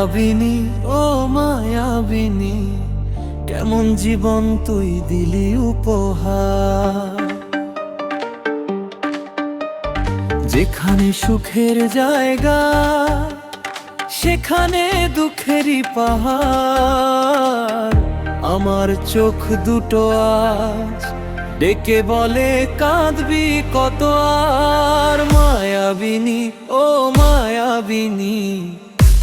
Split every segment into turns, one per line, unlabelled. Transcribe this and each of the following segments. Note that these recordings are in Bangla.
মায়াবিনী ও মায়াবিনী, কেমন জীবন তুই দিলি উপহার। যেখানে সুখের জায়গা সেখানে দুঃখেরই পাহাড়। আমার চোখ দুটো আজ ডেকে বলে কাঁদবি কত আর। মায়াবিনী ও মায়াবিনী,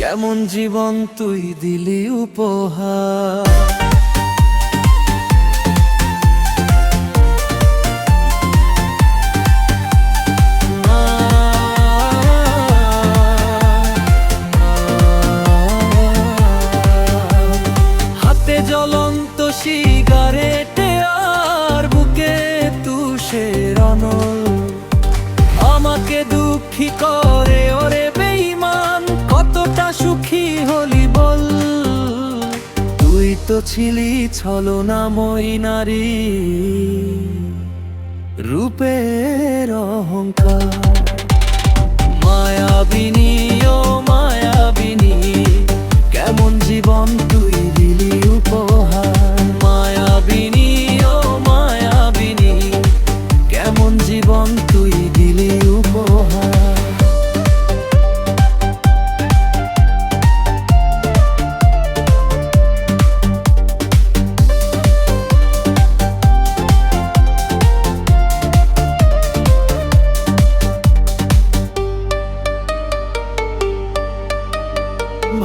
কেমন জীবন তুই দিলি উপহার। জ্বলন্ত সিগারেটে আর বুকে তুষের অনল, আমাকে দুঃখী করে ওরে বেঈমান। কতটা সুখী হলি বল, তুই তো ছিলি ছলনাময়ী নারী, রূপের অহংকার। মায়াবিনী ও মায়াবিনী, কেমন জীবন তুই দিলি উপহার। মায়াবিনী ও মায়াবিনী, কেমন জীবন তুই দিলি উপহার।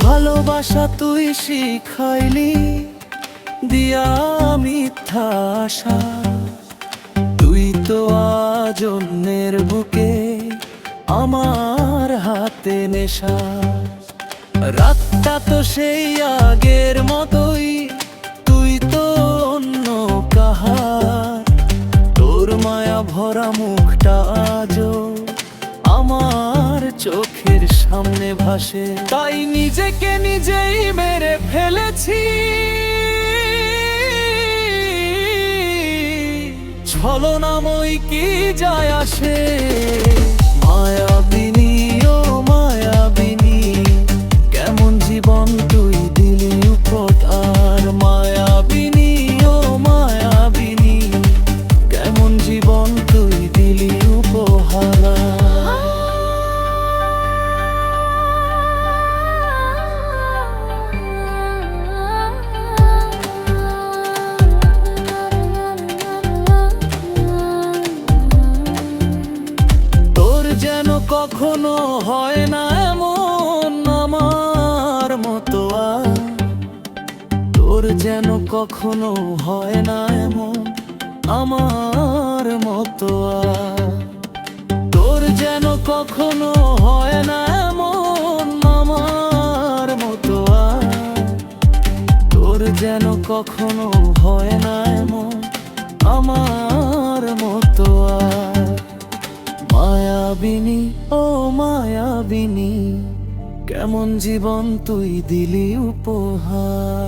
ভালোবাসা তুই শিখাইলি দিয়া মিথ্যা আশা। তুই তো আজ অন্যের বুকে, আমার হাতে নেশা। রাতটা তো সেই আগের মতোই, তুই তো অন্য কাহার। তোর মায়া ভরা মুখটা আজও আমার চোখের সামনে ভাসে। তাই নিজেকে নিজেই মেরে ফেলেছি, ছলনাময় কি যায় আসে। মায়াবিনী ও মায়াবিনী, কেমন জীবন তুই দিলি উপহার। মায়াবিনী ও মায়াবিনী, কেমন জীবন তুই দিলি উপহার। কখনো হয় না এমন আমার মতো আর। তোর যেন কখনো হয় না এমন আমার মতো আর। তোর যেন কখনো হয় না এমন আমার মতো আর। তোর যেন কখনো হয় না এমন আমার মতো আর। মায়াবিনী ও মায়াবিনী, কেমন জীবন তুই দিলি উপহার।